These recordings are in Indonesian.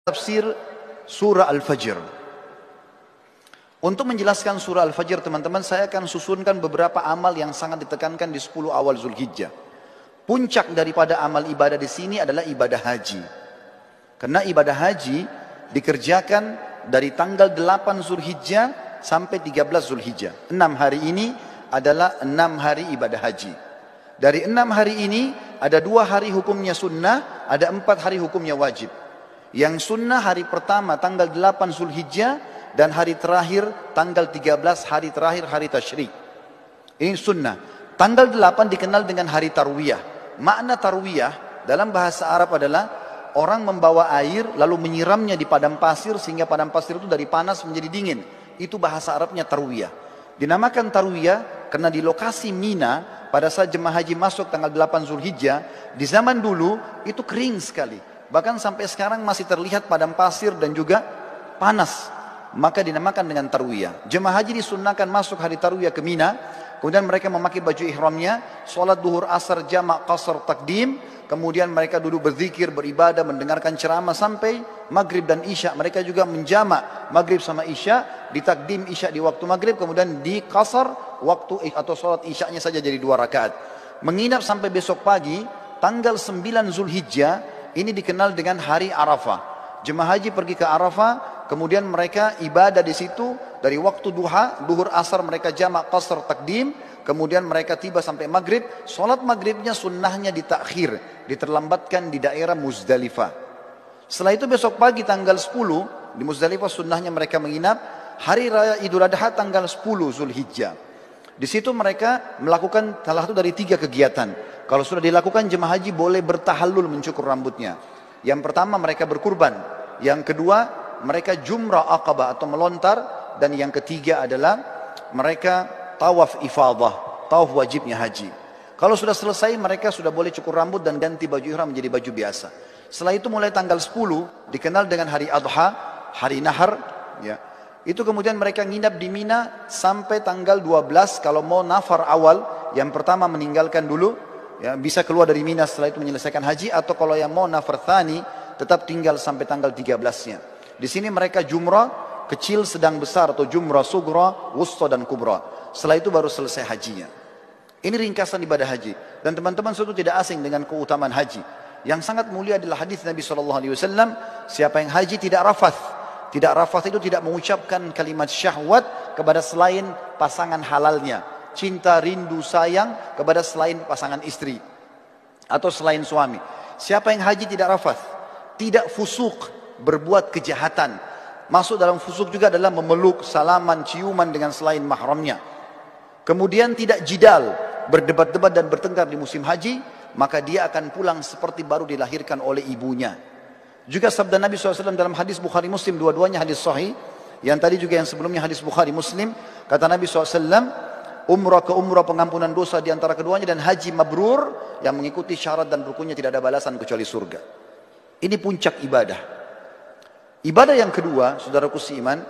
Tafsir surah Al-Fajr. Untuk menjelaskan surah Al-Fajr, teman-teman, saya akan susunkan beberapa amal yang sangat ditekankan di 10 awal Zulhijjah. Puncak daripada amal ibadah di sini adalah ibadah haji. Karena ibadah haji dikerjakan dari tanggal 8 Zulhijjah sampai 13 Zulhijjah. 6 hari ini adalah 6 hari ibadah haji. Dari 6 hari ini ada 2 hari hukumnya sunnah, ada 4 hari hukumnya wajib. Yang sunnah hari pertama tanggal 8 Zulhijjah dan hari terakhir tanggal 13 hari terakhir hari tasyrik. Ini sunnah. Tanggal 8 dikenal dengan hari tarwiyah. Makna tarwiyah dalam bahasa Arab adalah orang membawa air lalu menyiramnya di padang pasir sehingga padang pasir itu dari panas menjadi dingin. Itu bahasa Arabnya tarwiyah. Dinamakan tarwiyah karena di lokasi Mina pada saat jemaah haji masuk tanggal 8 Zulhijjah di zaman dulu itu kering sekali. Bahkan sampai sekarang masih terlihat padang pasir dan juga panas. Maka dinamakan dengan tarwiyah. Jemaah haji disunnahkan masuk hari tarwiyah ke Mina. Kemudian mereka memakai baju ihramnya. Sholat duhur asar jamak qasar takdim. Kemudian mereka duduk berzikir, beribadah, mendengarkan ceramah sampai maghrib dan isya. Mereka juga menjamak maghrib sama isya. Ditakdim isya di waktu maghrib. Kemudian di qasar waktu atau sholat isyanya saja jadi 2 rakaat. Menginap sampai besok pagi. Tanggal 9 Zulhijjah. Ini dikenal dengan hari Arafah. Jemaah haji pergi ke Arafah, kemudian mereka ibadah di situ dari waktu duha, duhur asar mereka jamak qasar takdim, kemudian mereka tiba sampai maghrib. Solat maghribnya sunnahnya ditakhir, diterlambatkan di daerah Muzdalifah. Setelah itu besok pagi tanggal 10 di Muzdalifah sunnahnya mereka menginap. Hari raya Idul Adha tanggal 10 Zulhijjah. Di situ mereka melakukan salah satu dari 3 kegiatan. Kalau sudah dilakukan jemaah haji boleh bertahallul mencukur rambutnya. Yang pertama mereka berkurban. Yang kedua mereka jumrah aqabah atau melontar. Dan yang ketiga adalah mereka tawaf ifadah. Tawaf wajibnya haji. Kalau sudah selesai mereka sudah boleh cukur rambut dan ganti baju ihram menjadi baju biasa. Setelah itu mulai tanggal 10 dikenal dengan hari Adha, hari Nahar. Ya. Itu kemudian mereka nginap di Mina sampai tanggal 12 kalau mau nafar awal. Yang pertama meninggalkan dulu. Ya, bisa keluar dari Mina setelah itu menyelesaikan haji, atau kalau yang mau nafar thani tetap tinggal sampai tanggal 13-nya. Di sini mereka jumrah kecil, sedang, besar, atau jumrah sugra, wusta dan kubra. Setelah itu baru selesai hajinya. Ini ringkasan ibadah haji. Dan teman-teman suatu tidak asing dengan keutamaan haji. Yang sangat mulia adalah hadis Nabi SAW. Siapa yang haji tidak rafath. Tidak rafath itu tidak mengucapkan kalimat syahwat kepada selain pasangan halalnya. Cinta, rindu, sayang kepada selain pasangan istri atau selain suami. Siapa yang haji tidak rafath, tidak fusuk, berbuat kejahatan. Masuk dalam fusuk juga adalah memeluk, salaman, ciuman dengan selain mahramnya. Kemudian tidak jidal, berdebat-debat dan bertengkar di musim haji, maka dia akan pulang seperti baru dilahirkan oleh ibunya. Juga sabda Nabi SAW dalam hadis Bukhari Muslim, dua-duanya hadis sahih. Yang tadi juga yang sebelumnya hadis Bukhari Muslim, kata Nabi SAW, umrah ke umrah pengampunan dosa di antara keduanya, dan haji mabrur yang mengikuti syarat dan rukunnya tidak ada balasan kecuali surga. Ini puncak ibadah. Ibadah yang kedua, saudaraku seiman,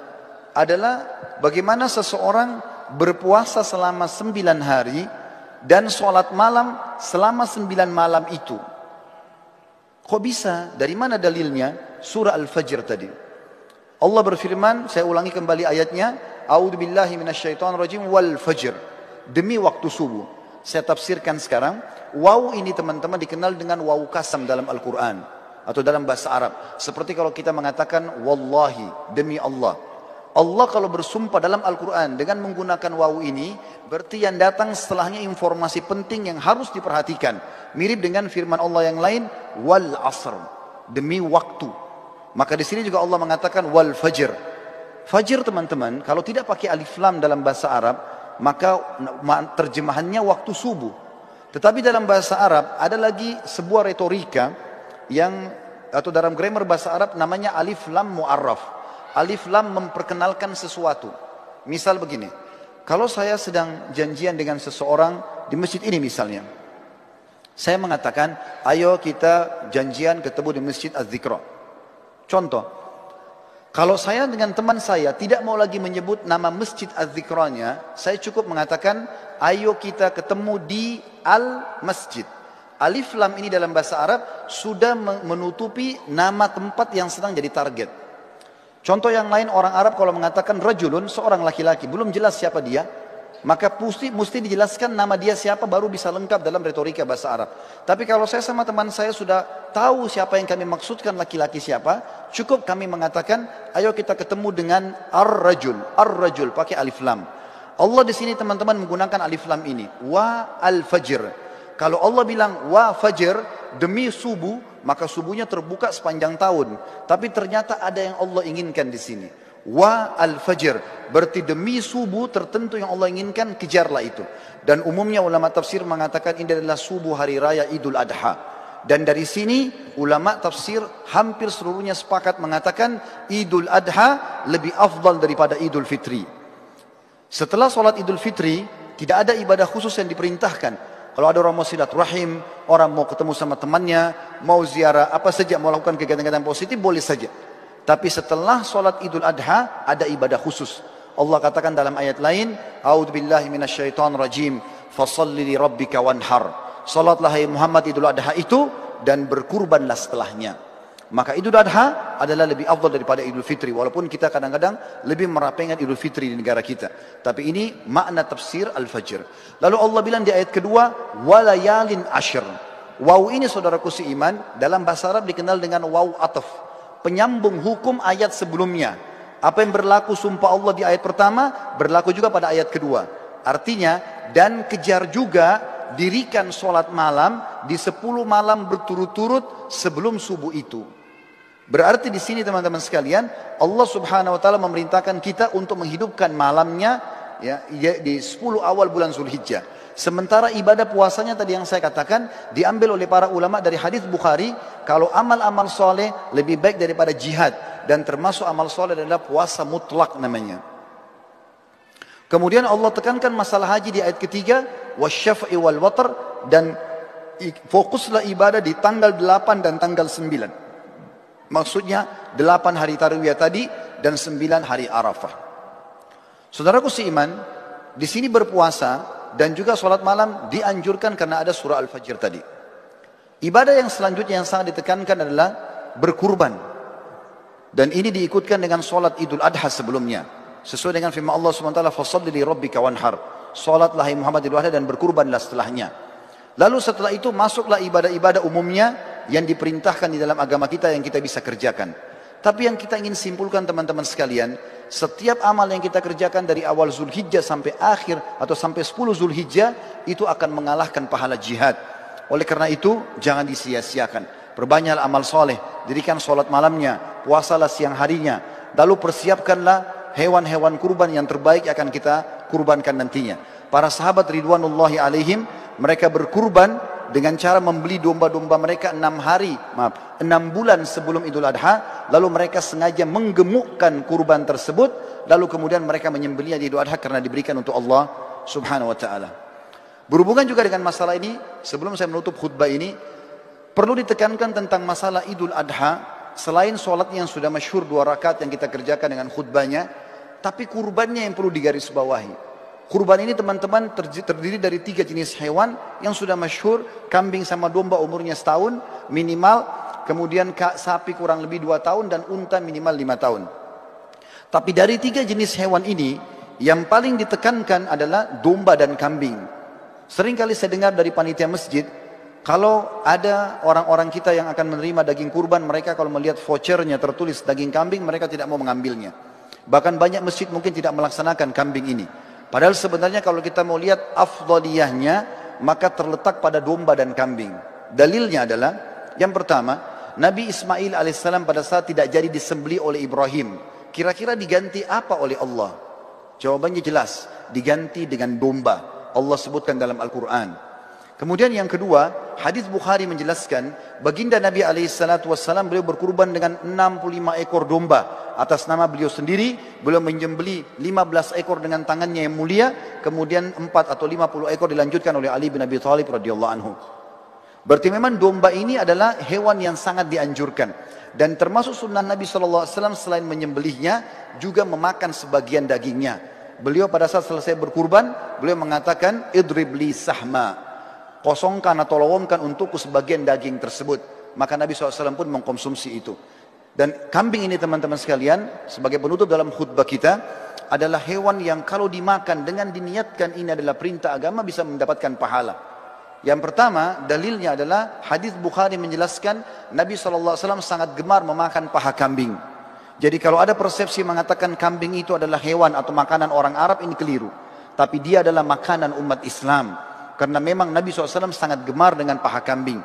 adalah bagaimana seseorang berpuasa selama 9 hari dan sholat malam selama 9 malam itu. Kok bisa? Dari mana dalilnya? Surah Al-Fajr tadi. Allah berfirman, saya ulangi kembali ayatnya, A'udzu billahi minasyaitonir rajim wal fajr. Demi waktu subuh. Saya tafsirkan sekarang. Waw ini teman-teman dikenal dengan waw kasam dalam Al-Quran. Atau dalam bahasa Arab. Seperti kalau kita mengatakan wallahi, demi Allah. Allah kalau bersumpah dalam Al-Quran dengan menggunakan waw ini, berarti yang datang setelahnya informasi penting yang harus diperhatikan. Mirip dengan firman Allah yang lain, wal asr. Demi waktu. Maka di sini juga Allah mengatakan wal fajr. Fajr teman-teman, kalau tidak pakai alif lam dalam bahasa Arab, maka terjemahannya waktu subuh. Tetapi dalam bahasa Arab ada lagi sebuah retorika yang, atau dalam grammar bahasa Arab namanya alif lam mu'arraf. Alif lam memperkenalkan sesuatu. Misal begini, kalau saya sedang janjian dengan seseorang di masjid ini misalnya, saya mengatakan, ayo kita janjian ketemu di masjid Az-Zikra. Contoh, kalau saya dengan teman saya tidak mau lagi menyebut nama masjid Az-Zikranya, saya cukup mengatakan, ayo kita ketemu di Al-Masjid. Alif lam ini dalam bahasa Arab sudah menutupi nama tempat yang sedang jadi target. Contoh yang lain, orang Arab kalau mengatakan rajulun, seorang laki-laki, belum jelas siapa dia, maka mesti dijelaskan nama dia siapa baru bisa lengkap dalam retorika bahasa Arab. Tapi kalau saya sama teman saya sudah tahu siapa yang kami maksudkan laki-laki siapa, cukup kami mengatakan, ayo kita ketemu dengan ar-rajul pakai alif lam. Allah di sini teman-teman menggunakan alif lam ini, wa al-fajr. Kalau Allah bilang wa fajr, demi subuh, maka subuhnya terbuka sepanjang tahun. Tapi ternyata ada yang Allah inginkan di sini. Wa al-fajr, berarti demi subuh tertentu yang Allah inginkan, kejarlah itu. Dan umumnya ulama tafsir mengatakan ini adalah subuh hari raya Idul Adha. Dan dari sini ulama tafsir hampir seluruhnya sepakat mengatakan Idul Adha lebih afdal daripada Idul Fitri. Setelah sholat Idul Fitri, tidak ada ibadah khusus yang diperintahkan. Kalau ada orang mau silaturahim, orang mau ketemu sama temannya, mau ziarah, apa saja, mau lakukan kegiatan-kegiatan positif, boleh saja. Tapi setelah sholat Idul Adha, ada ibadah khusus. Allah katakan dalam ayat lain, A'udzubillahi minasyaitonir rajim, fasalli li rabbika wanhar. Salatlah hai Muhammad Idul Adha itu, dan berkurbanlah setelahnya. Maka Idul Adha adalah lebih afdal daripada Idul Fitri. Walaupun kita kadang-kadang lebih merapengan Idul Fitri di negara kita. Tapi ini makna tafsir Al-Fajr. Lalu Allah bilang di ayat kedua, walayalin ashr. Waw ini saudaraku seiman, dalam bahasa Arab dikenal dengan waw ataf. Penyambung hukum ayat sebelumnya. Apa yang berlaku sumpah Allah di ayat pertama, berlaku juga pada ayat kedua. Artinya, dan kejar juga dirikan sholat malam di 10 malam berturut-turut sebelum subuh itu. Berarti di sini teman-teman sekalian, Allah Subhanahu wa taala memerintahkan kita untuk menghidupkan malamnya ya di 10 awal bulan Zulhijjah. Sementara ibadah puasanya tadi yang saya katakan diambil oleh para ulama dari hadis Bukhari, kalau amal-amal soleh lebih baik daripada jihad, dan termasuk amal soleh adalah puasa mutlak namanya. Kemudian Allah tekankan masalah haji di ayat ketiga, wasyaf'i wal watr, dan fokuslah ibadah di tanggal 8 dan tanggal 9. Maksudnya 8 hari tarwiyah tadi dan 9 hari Arafah. Saudaraku seiman, di sini berpuasa dan juga sholat malam dianjurkan karena ada surah Al-Fajr tadi. Ibadah yang selanjutnya yang sangat ditekankan adalah berkurban. Dan ini diikutkan dengan sholat Idul Adha sebelumnya. Sesuai dengan firman Allah SWT, fasalli li rabbika wanhar. Sholatlah hai Muhammad Idul Adha dan berkurbanlah setelahnya. Lalu setelah itu masuklah ibadah-ibadah umumnya yang diperintahkan di dalam agama kita yang kita bisa kerjakan. Tapi yang kita ingin simpulkan teman-teman sekalian, setiap amal yang kita kerjakan dari awal Zulhijjah sampai akhir atau sampai 10 Zulhijjah itu akan mengalahkan pahala jihad. Oleh karena itu jangan disia-siakan. Perbanyaklah amal soleh, dirikan sholat malamnya, puasalah siang harinya, lalu persiapkanlah hewan-hewan kurban yang terbaik akan kita kurbankan nantinya. Para sahabat ridwanullahi alaihim, mereka berkurban dengan cara membeli domba-domba mereka 6 bulan sebelum Idul Adha, lalu mereka sengaja menggemukkan kurban tersebut, lalu kemudian mereka menyembelihnya di Idul Adha karena diberikan untuk Allah Subhanahu wa taala. Berhubungan juga dengan masalah ini, sebelum saya menutup khutbah ini, perlu ditekankan tentang masalah Idul Adha. Selain sholatnya yang sudah masyhur 2 rakaat yang kita kerjakan dengan khutbahnya, tapi kurbannya yang perlu digarisbawahi. Kurban ini teman-teman terdiri dari 3 jenis hewan yang sudah masyhur. Kambing sama domba umurnya setahun minimal, kemudian sapi kurang lebih 2 tahun, dan unta minimal 5 tahun. Tapi dari 3 jenis hewan ini, yang paling ditekankan adalah domba dan kambing. Seringkali saya dengar dari panitia masjid, kalau ada orang-orang kita yang akan menerima daging kurban, mereka kalau melihat vouchernya tertulis daging kambing, mereka tidak mau mengambilnya. Bahkan banyak masjid mungkin tidak melaksanakan kambing ini. Padahal sebenarnya kalau kita mau lihat afdaliyahnya, maka terletak pada domba dan kambing. Dalilnya adalah, yang pertama, Nabi Ismail alaihissalam pada saat tidak jadi disembelih oleh Ibrahim, kira-kira diganti apa oleh Allah? Jawabannya jelas, diganti dengan domba. Allah sebutkan dalam Al-Quran. Kemudian yang kedua, hadis Bukhari menjelaskan, baginda Nabi SAW beliau berkurban dengan 65 ekor domba atas nama beliau sendiri. Beliau menyembelih 15 ekor dengan tangannya yang mulia, kemudian 4 atau 50 ekor dilanjutkan oleh Ali bin Abi Thalib radhiyallahu anhu. Berarti memang domba ini adalah hewan yang sangat dianjurkan, dan termasuk sunnah Nabi SAW selain menyembelihnya juga memakan sebagian dagingnya. Beliau pada saat selesai berkurban, beliau mengatakan idrib li sahma, kosongkan atau lowongkan untukku sebagian daging tersebut. Maka Nabi SAW pun mengkonsumsi itu. Dan kambing ini teman-teman sekalian, sebagai penutup dalam khutbah kita, adalah hewan yang kalau dimakan dengan diniatkan ini adalah perintah agama bisa mendapatkan pahala. Yang pertama, dalilnya adalah hadis Bukhari menjelaskan Nabi SAW sangat gemar memakan paha kambing. Jadi kalau ada persepsi mengatakan kambing itu adalah hewan atau makanan orang Arab, ini keliru. Tapi dia adalah makanan umat Islam. Karena memang Nabi SAW sangat gemar dengan paha kambing.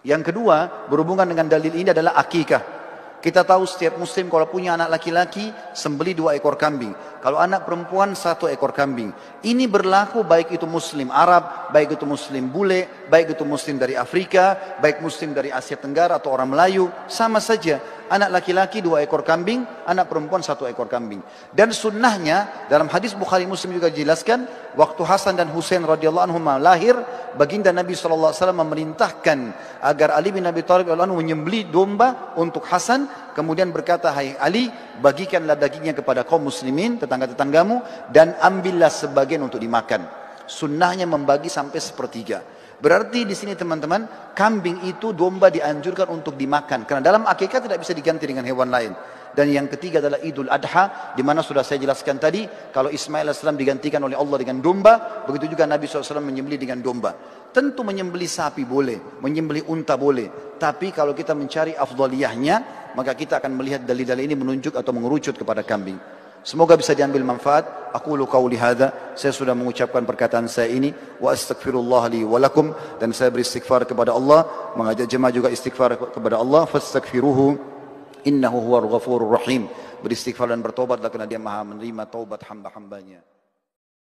Yang kedua, berhubungan dengan dalil ini adalah akikah. Kita tahu setiap muslim kalau punya anak laki-laki, sembeli 2 ekor kambing. Kalau anak perempuan 1 ekor kambing. Ini berlaku baik itu muslim Arab, baik itu muslim bule, baik itu muslim dari Afrika, baik muslim dari Asia Tenggara atau orang Melayu. Sama saja, anak laki-laki 2 ekor kambing, anak perempuan 1 ekor kambing. Dan sunnahnya, dalam hadis Bukhari Muslim juga dijelaskan, waktu Hasan dan Husain radhiyallahu anhum lahir, baginda Nabi SAW memerintahkan agar Ali bin Abi Thalib radhiyallahu anhu menyembelih domba untuk Hasan, kemudian berkata, hai Ali, bagikanlah dagingnya kepada kaum muslimin, tetangga-tetanggamu, dan ambillah sebagian untuk dimakan. Sunnahnya membagi sampai 1/3. Berarti di sini teman-teman, kambing itu domba dianjurkan untuk dimakan. Karena dalam akikah tidak bisa diganti dengan hewan lain. Dan yang ketiga adalah Idul Adha, di mana sudah saya jelaskan tadi, kalau Ismail AS digantikan oleh Allah dengan domba, begitu juga Nabi SAW menyembelih dengan domba. Tentu menyembelih sapi boleh, menyembelih unta boleh. Tapi kalau kita mencari afdaliyahnya, maka kita akan melihat dalil-dalil ini menunjuk atau mengerucut kepada kambing. Semoga bisa diambil manfaat. Aqulu qauli hadza, saya sudah mengucapkan perkataan saya ini, wa astaghfirullah li wa lakum, dan saya beristighfar kepada Allah, mengajak jemaah juga istighfar kepada Allah, fastaghfiruhu innahu huwal ghafurur rahim. Beristighfar dan bertobatlah karena dia Maha menerima taubat hamba-hambanya.